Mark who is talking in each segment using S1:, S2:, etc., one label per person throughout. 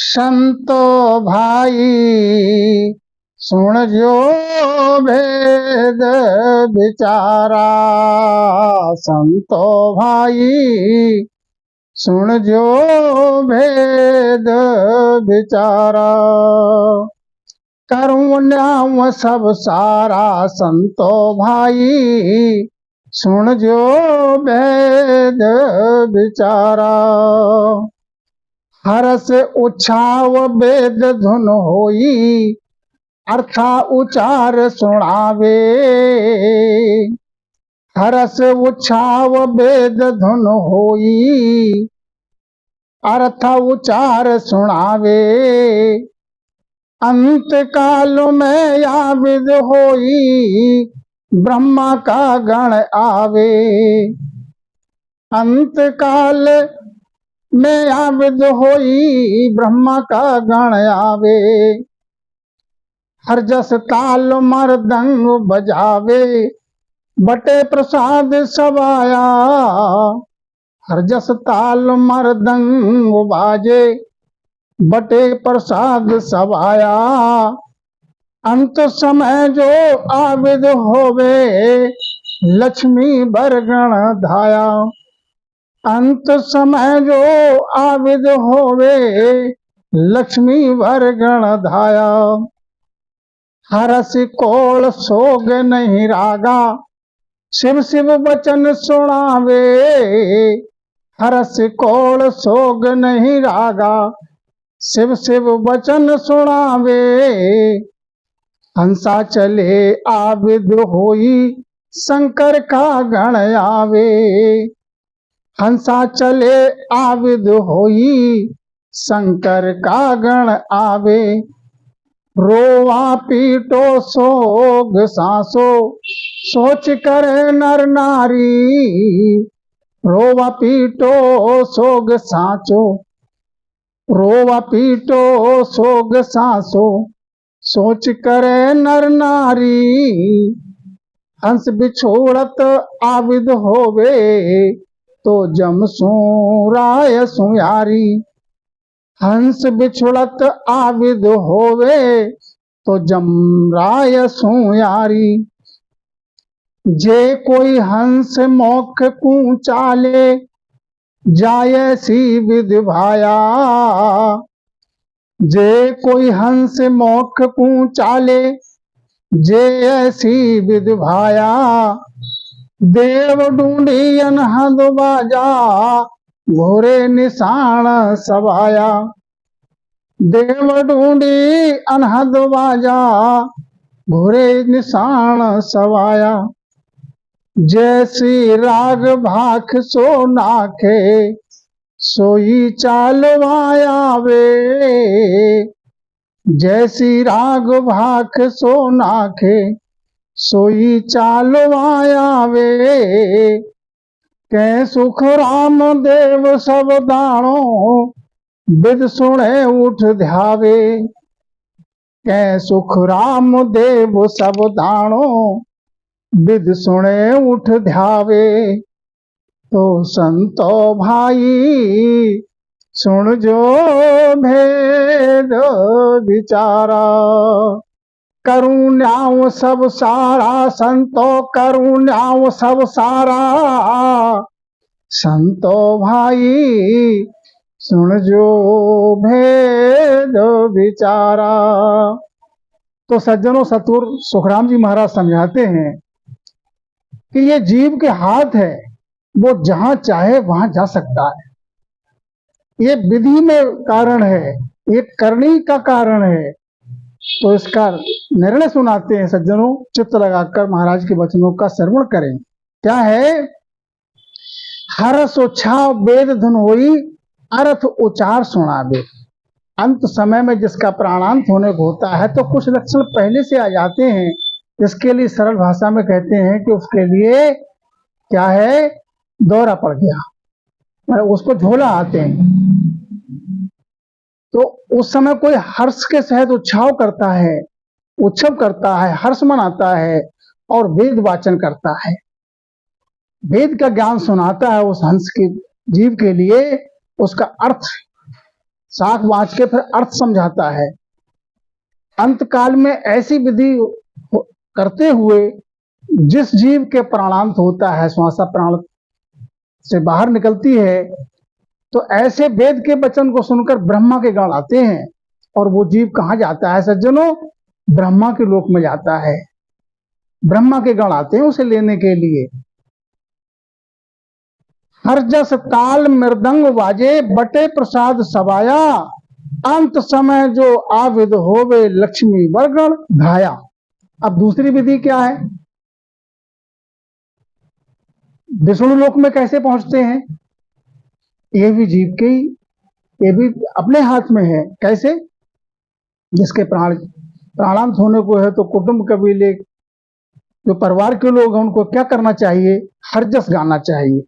S1: संतो भाई सुन जो भेद विचारा। संतो भाई सुन जो भेद विचारा। करूं न्याय सब सारा। संतो भाई सुन जो भेद विचारा। हरस उछाव वेद धुन होई अर्था उचार सुनावे। हरस उछाव वेद धुन होई अर्थ उचार सुनावे। अंत काल में आविद होई ब्रह्मा का गण आवे। अंत काल में आविद होई ब्रह्मा का गण आवे। हर जस ताल मरदंग बजावे बटे प्रसाद सवाया। हर जस ताल मरदंग बाजे बटे प्रसाद सवाया। अंत समय जो आविद होवे लक्ष्मी बरगण धाया। अंत समय जो आविद होवे लक्ष्मी बरगण धाया। हरस कोल सोग नहीं रागा शिव शिव वचन सुनावे। हरस कोल सोग नहीं रागा शिव शिव वचन सुनावे। हंसा चले आविद होई शंकर का गण आवे। हंसा चले आविद होई शंकर का गण आवे। रोवा पीटो सोग सांसो सोच करे नर नारी। रोवा पीटो सोग सांचो रोवा पीटो सोग सांसो सोच करे नर नारी। हंस बिछोड़त आविद होवे तो जम राय सुयारी। हंस बिछुड़त आविद होवे तो जमराय सुयारी। जे कोई हंस मोख को चाले जाय सी विध भाया। जे कोई हंस मोख को चाले जे ऐसी विध भाया। देव ढूंढी अनहद बाजा घोरे निशान सवाया। देव ढूंढी अनहद बाजा घोरे निशान सवाया। जैसी राग भाख सो नाखे सोई चालवाया वे। जैसी राग भाख सो नाखे सोई चालवाया वे। कै सुख राम देव सब दाणो विद सुने उठ ध्यावे। कै सुख राम देव सब दाणो विद सुने उठ ध्यावे। तो संतो भाई सुन जो भेद विचारा। करूं न्याय सब सारा संतो करूं न्याय सब सारा। संतो भाई सुन जो भेद विचारा। तो सज्जनों सतगुरु सुखराम जी महाराज समझाते हैं कि ये जीव के हाथ है, वो जहां चाहे वहां जा सकता है। ये विधि में कारण है, ये करनी का कारण है। तो इसका निर्णय सुनाते हैं सज्जनों, चित्त लगाकर महाराज के वचनों का श्रवण करें। क्या है? हरस उछाव वेद धुन होई अर्थ उचार सुनावे। अंत समय में जिसका प्राणांत होने को होता है तो कुछ लक्षण पहले से आ जाते हैं। इसके लिए सरल भाषा में कहते हैं कि उसके लिए क्या है, दौरा पड़ गया, उसको झोला आते हैं। तो उस समय कोई हर्ष के सहित उत्साह करता है, उत्सव करता है, हर्ष मनाता है और वेद वाचन करता है, वेद का ज्ञान सुनाता है उस हंस के जीव के लिए। उसका अर्थ शाख बाँच के फिर अर्थ समझाता है। अंत काल में ऐसी विधि करते हुए जिस जीव के प्राणांत होता है, श्वासा प्राण से बाहर निकलती है, तो ऐसे वेद के वचन को सुनकर ब्रह्मा के गण आते हैं और वो जीव कहाँ जाता है सज्जनों? ब्रह्मा के लोक में जाता है। ब्रह्मा के गण आते हैं उसे लेने के लिए। हर जस ताल मृदंग वाजे बटे प्रसाद सवाया, अंत समय जो आविद होवे लक्ष्मी वर्गण धाया। अब दूसरी विधि क्या है? विष्णु लोक में कैसे पहुंचते हैं? ये भी जीव के ही, ये भी अपने हाथ में है। कैसे? जिसके प्राणांत होने को है तो कुटुंब कबीले जो परिवार के लोग हैं उनको क्या करना चाहिए? हरजस गाना चाहिए,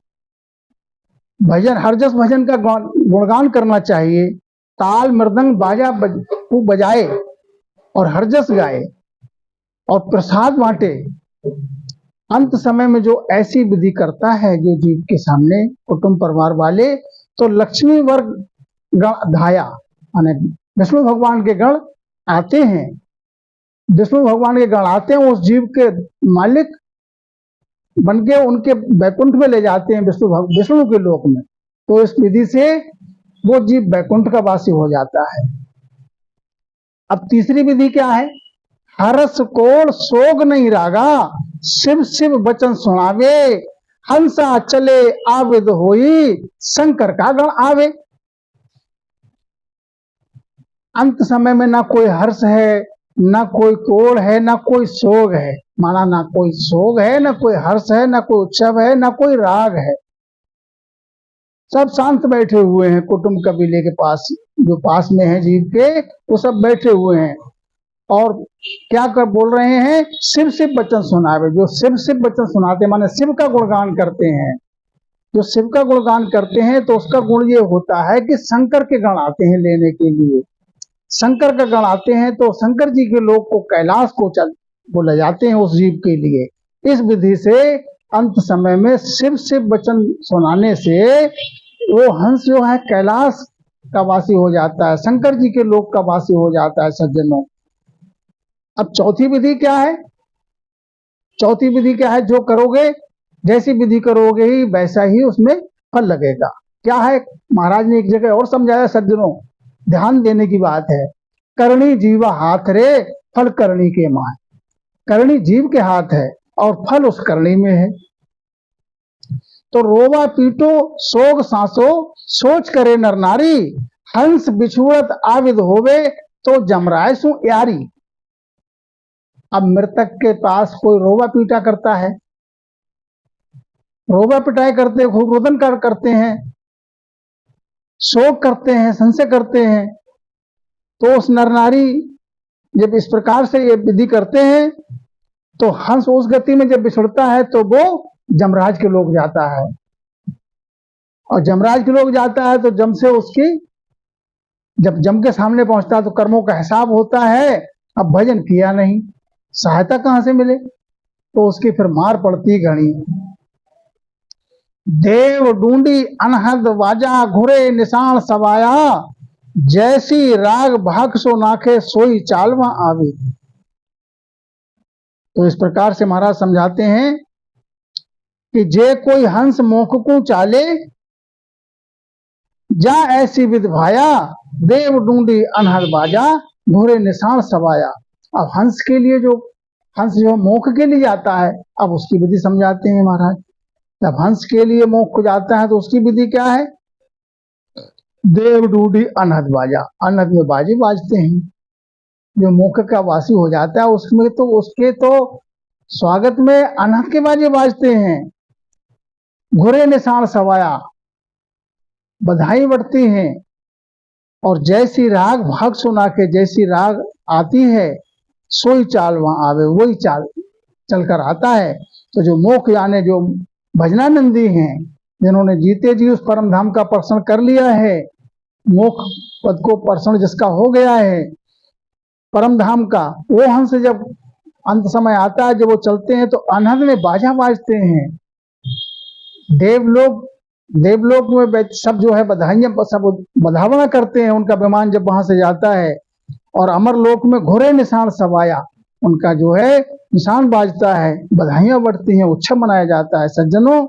S1: भजन, हरजस भजन का गुणगान करना चाहिए। ताल मृदंग बाजा खूब बजाए और हरजस गाए और प्रसाद बांटे। अंत समय में जो ऐसी विधि करता है जो जीव के सामने कुटुंब परिवार वाले, तो लक्ष्मी वर्ग गण धाया, माने विष्णु भगवान के गण आते हैं। विष्णु भगवान के गण आते हैं, उस जीव के मालिक बन के उनके बैकुंठ में ले जाते हैं, विष्णु के लोक में। तो इस विधि से वो जीव बैकुंठ का वासी हो जाता है। अब तीसरी विधि क्या है? हरस कोण सोग नहीं रागा, शिव शिव वचन सुनावे, हंसा चले आविद होई, शंकर का गण आवे। अंत समय में ना कोई हर्ष है, ना कोई कोड़ है, ना कोई सोग है। माना ना कोई सोग है, ना कोई हर्ष है, ना कोई उत्सव है, ना कोई राग है। सब शांत बैठे हुए हैं कुटुंब कबीले के पास, जो पास में है जीव के, वो सब बैठे हुए हैं और क्या कर बोल रहे हैं? शिव शिव वचन सुनावे। जो शिव शिव वचन सुनाते माने शिव का गुणगान करते हैं। जो शिव का गुणगान करते हैं तो उसका गुण ये होता है कि शंकर के गण आते हैं लेने के लिए। शंकर का गण आते हैं तो शंकर जी के लोग को कैलाश को वो ले जाते हैं उस जीव के लिए। इस विधि से अंत समय में शिव शिव वचन सुनाने से वो हंस जो है कैलाश का वासी हो जाता है, शंकर जी के लोक का वासी हो जाता है सज्जनों। अब चौथी विधि क्या है? चौथी विधि क्या है? जो करोगे, जैसी विधि करोगे ही वैसा ही उसमें फल लगेगा। क्या है? महाराज ने एक जगह और समझाया सज्जनों, ध्यान देने की बात है। करणी जीवा हाथ रे, फल करणी के माय। करणी जीव के हाथ है और फल उस करणी में है। तो रोवा पीटो सोग सांसो, सोच करे नर नारी, हंस बिछुड़त आविद होवे, तो जमराय सु यारी। अब मृतक के पास कोई रोवा पीटा करता है, रोवा पिटाई करते, खूब रुदन करते हैं, शोक करते हैं, संशय करते हैं। तो उस नर नारी जब इस प्रकार से ये विधि करते हैं तो हंस उस गति में जब बिछड़ता है तो वो जमराज के लोग जाता है, और जमराज के लोग जाता है तो जम से उसकी, जब जम के सामने पहुंचता है तो कर्मों का हिसाब होता है। अब भजन किया नहीं, सहायता कहां से मिले? तो उसकी फिर मार पड़ती घड़ी। देव डूंडी अनहद वाजा, घुरे निशान सवाया, जैसी राग भाग सो नाखे, सोई चालवा आवे। तो इस प्रकार से महाराज समझाते हैं कि जे कोई हंस मोख को चाले, जा ऐसी विध भाया, देव डूंडी अनहद बाजा, घोरे निशान सवाया। अब हंस के लिए हंस जो मोख के लिए जाता है, अब उसकी विधि समझाते हैं महाराज। जब हंस के लिए मोख को जाता है तो उसकी विधि क्या है? देव डूंडी अनहद बाजा, अनहद में बाजे बाजते हैं। जो मोख का वासी हो जाता है उसमें तो उसके तो स्वागत में अनहद के बाजे बाजते हैं। घुरे निशान सवाया, बधाई बढ़ती हैं। और जैसी राग भाग सुना के, जैसी राग आती है सोई चाल वहां आवे, वही चाल चलकर आता है। तो जो मोख यानी जो भजनानंदी हैं, जिन्होंने जीते जी उस परम धाम का पर्षण कर लिया है, मोख पद को पर्षण जिसका हो गया है परम धाम का, वो हंस जब अंत समय आता है, जब वो चलते हैं तो अनहद में बाजा बाजते हैं। देव लोग देवलोक में सब जो है बधाइयां, सब बधावना करते हैं उनका विमान जब वहां से जाता है। और अमरलोक में घोड़े निशान सब आया, उनका जो है निशान बाजता है, बधाइयां बढ़ती हैं, उत्सव मनाया जाता है। सज्जनों,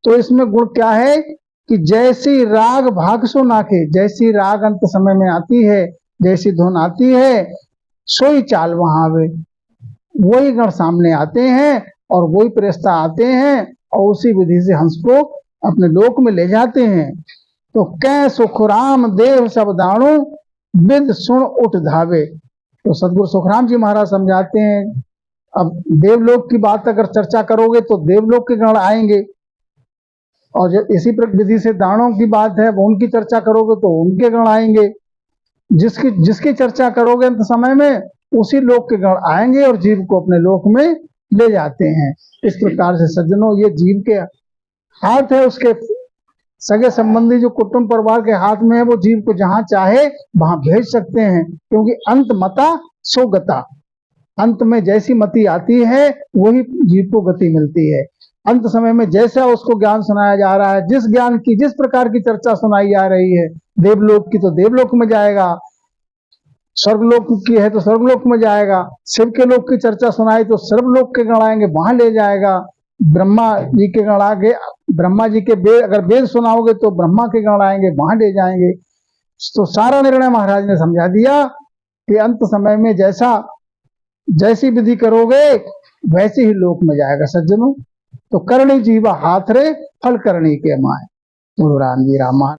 S1: तो इसमें गुण क्या है कि जैसी राग भाग सो नाखे, जैसी राग अंत समय में आती है, जैसी धुन आती है, सोई चाल वहां आवे। वही गण सामने आते हैं और वही प्रेस्ता आते हैं और उसी विधि से हंस को अपने लोक में ले जाते हैं। तो कै सुखराम देव सब दाणु विद सुन उठ धावे। तो सदगुरु सुखराम जी महाराज समझाते हैं, अब देवलोक की बात अगर चर्चा करोगे तो देवलोक के गण आएंगे, और जब इसी विधि से दानों की बात है, वो उनकी चर्चा करोगे तो उनके गण आएंगे। जिसकी चर्चा करोगे अंत समय में, उसी लोक के गण आएंगे और जीव को अपने लोक में ले जाते हैं। इस प्रकार से सज्जनों, ये जीव के हाथ है, उसके सगे संबंधी जो कुटुंब परिवार के हाथ में है, वो जीव को जहां चाहे वहां भेज सकते हैं, क्योंकि अंत मता सो गता। अंत में जैसी मति आती है वही जीव को गति मिलती है। अंत समय में जैसा उसको ज्ञान सुनाया जा रहा है, जिस ज्ञान की जिस प्रकार की चर्चा सुनाई जा रही है, देवलोक की तो देवलोक में जाएगा, स्वर्गलोक की है तो स्वर्गलोक में जाएगा, शिव के लोक की चर्चा सुनाई तो सर्वलोक के गण आएंगे, वहां ले जाएगा। ब्रह्मा जी के गण आगे, ब्रह्मा जी के वेद, अगर वेद सुनाओगे तो ब्रह्मा के गण आएंगे, वहां ले जाएंगे। तो सारा निर्णय महाराज ने समझा दिया कि अंत समय में जैसी विधि करोगे वैसे ही लोक में जाएगा। सज्जनों, तो करणी जीवा हाथ रे, फल करणी के माए। गुरु राम जी रामा।